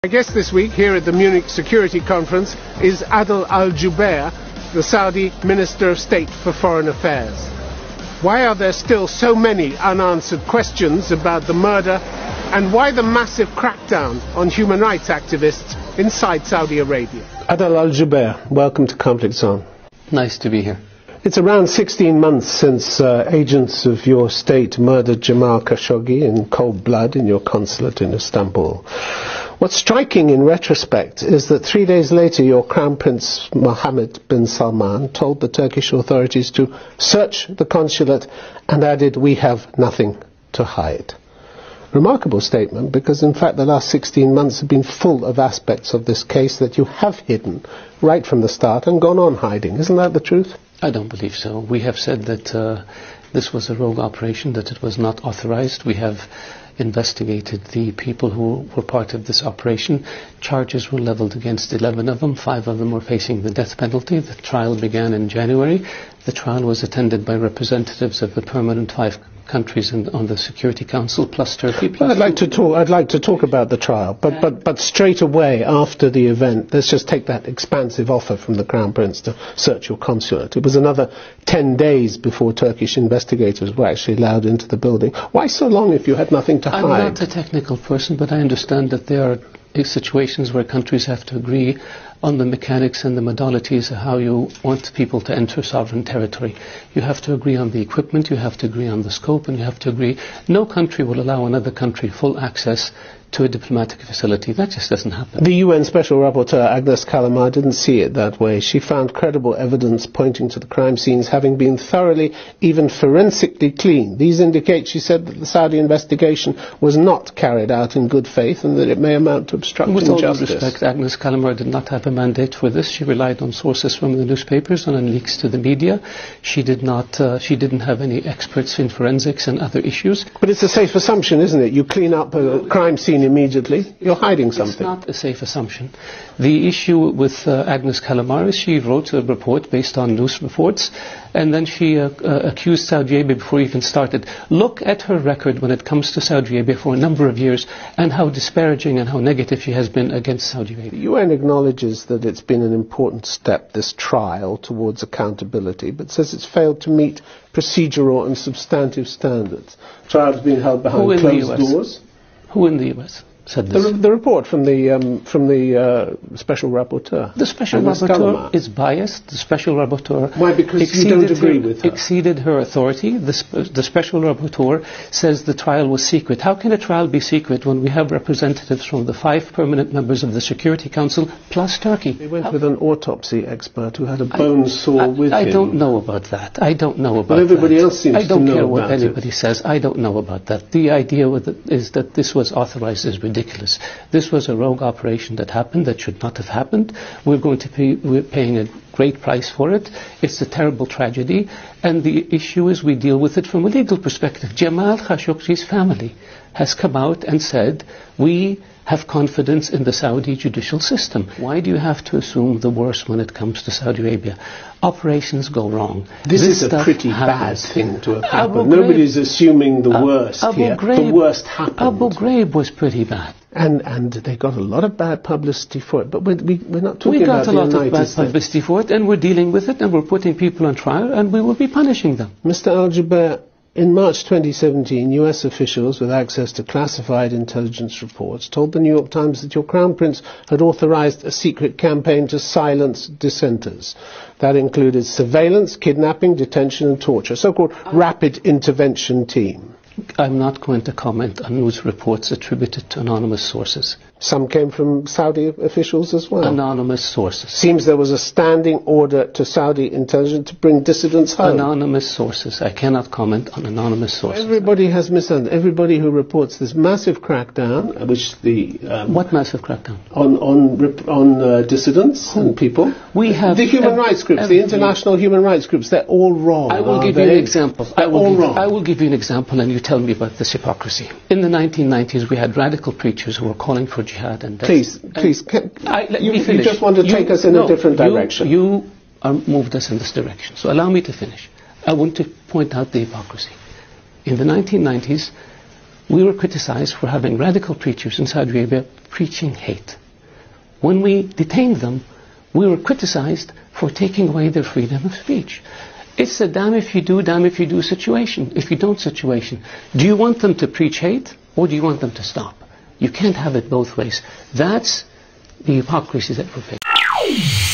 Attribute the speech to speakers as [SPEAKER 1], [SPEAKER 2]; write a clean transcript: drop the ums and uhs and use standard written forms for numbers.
[SPEAKER 1] My guest this week here at the Munich Security Conference is Adel Al-Jubeir, the Saudi Minister of State for Foreign Affairs. Why are there still so many unanswered questions about the murder, and why the massive crackdown on human rights activists inside Saudi Arabia? Adel Al-Jubeir, welcome to Conflict Zone.
[SPEAKER 2] Nice to be here.
[SPEAKER 1] It's around 16 months since agents of your state murdered Jamal Khashoggi in cold blood in your consulate in Istanbul. What's striking in retrospect is that 3 days later your Crown Prince Mohammed bin Salman told the Turkish authorities to search the consulate and added, "We have nothing to hide." Remarkable statement, because in fact the last 16 months have been full of aspects of this case that you have hidden right from the start and gone on hiding. Isn't that the truth?
[SPEAKER 2] I don't believe so. We have said that this was a rogue operation, that it was not authorized. We have investigated the people who were part of this operation. Charges were leveled against 11 of them. 5 of them were facing the death penalty. The trial began in January. The trial was attended by representatives of the permanent 5 countries on the Security Council, plus Turkey. Plus
[SPEAKER 1] I'd like to talk about the trial, but straight away after the event, let's just take that expansive offer from the Crown Prince to search your consulate. It was another 10 days before Turkish investigators were actually allowed into the building. Why so long if you had nothing to hide?
[SPEAKER 2] I'm not a technical person, but I understand that there are situations where countries have to agree on the mechanics and the modalities of how you want people to enter sovereign territory. You have to agree on the equipment, you have to agree on the scope, and you have to agree. No country will allow another country full access to a diplomatic facility. That just doesn't happen.
[SPEAKER 1] The UN Special Rapporteur Agnes Kalamar didn't see it that way. She found credible evidence pointing to the crime scenes having been thoroughly, even forensically cleaned. These indicate, she said, that the Saudi investigation was not carried out in good faith and that it may amount to obstruction of justice.
[SPEAKER 2] With all due respect, Agnes Kalamar did not have a mandate for this. She relied on sources from the newspapers and on leaks to the media. She did not. She didn't have any experts in forensics and other issues.
[SPEAKER 1] But it's a safe assumption, isn't it? You clean up a crime scene immediately, you're hiding something.
[SPEAKER 2] It's not a safe assumption. The issue with Agnes Kalamar is she wrote a report based on news reports, and then she accused Saudi Arabia before it even started. Look at her record when it comes to Saudi Arabia for a number of years, and how disparaging and how negative she has been against Saudi Arabia.
[SPEAKER 1] The UN acknowledges that it's been an important step, this trial, towards accountability, but says it's failed to meet procedural and substantive standards. Trials being held behind closed doors.
[SPEAKER 2] Who in the US said this?
[SPEAKER 1] The report from the Special Rapporteur.
[SPEAKER 2] The Special Rapporteur is biased. The Special Rapporteur...
[SPEAKER 1] Why? Because you don't agree with her.
[SPEAKER 2] Exceeded her authority. The Special Rapporteur says the trial was secret. How can a trial be secret when we have representatives from the 5 permanent members of the Security Council plus Turkey?
[SPEAKER 1] They went with an autopsy expert who had a bone saw with him.
[SPEAKER 2] I don't know about that. I don't know about that.
[SPEAKER 1] But everybody else seems to know about it.
[SPEAKER 2] I don't care what anybody says. I don't know about that. The idea with it is that this was authorized is ridiculous. This was a rogue operation that happened, that should not have happened. We're paying a great price for it. It's a terrible tragedy, and the issue is we deal with it from a legal perspective. Jamal Khashoggi's family has come out and said, we have confidence in the Saudi judicial system. Why do you have to assume the worst when it comes to Saudi Arabia? Operations go wrong.
[SPEAKER 1] This is a pretty bad thing to have happened. Nobody's assuming the worst here. The worst happened.
[SPEAKER 2] Abu Ghraib was pretty bad.
[SPEAKER 1] And they got a lot of bad publicity for it. But we're not talking about the United States. We got a lot of bad
[SPEAKER 2] publicity for it, and we're dealing with it, and we're putting people on trial, and we will be punishing them.
[SPEAKER 1] Mr. Al-Jubeir, in March 2017, US officials with access to classified intelligence reports told the New York Times that your Crown Prince had authorized a secret campaign to silence dissenters. That included surveillance, kidnapping, detention and torture, so-called rapid intervention team.
[SPEAKER 2] I'm not going to comment on news reports attributed to anonymous sources.
[SPEAKER 1] Some came from Saudi officials as well.
[SPEAKER 2] Anonymous sources.
[SPEAKER 1] Seems there was a standing order to Saudi intelligence to bring dissidents home.
[SPEAKER 2] Anonymous sources. I cannot comment on anonymous sources.
[SPEAKER 1] Everybody has misunderstood. Everybody who reports this massive crackdown, which the...
[SPEAKER 2] what massive crackdown?
[SPEAKER 1] On dissidents and people.
[SPEAKER 2] We have...
[SPEAKER 1] The human rights groups, the international human rights groups, they're all wrong.
[SPEAKER 2] I will give you an example. I will give you an example, and you tell me about this hypocrisy. In the 1990s, we had radical preachers who were calling for jihad and death.
[SPEAKER 1] Please, you just want to take us in a different direction.
[SPEAKER 2] You moved us in this direction. So allow me to finish. I want to point out the hypocrisy. In the 1990s, we were criticized for having radical preachers in Saudi Arabia preaching hate. When we detained them, we were criticized for taking away their freedom of speech. It's a damn if you do, damn if you do situation. If you don't situation, do you want them to preach hate or do you want them to stop? You can't have it both ways. That's the hypocrisy that we're facing.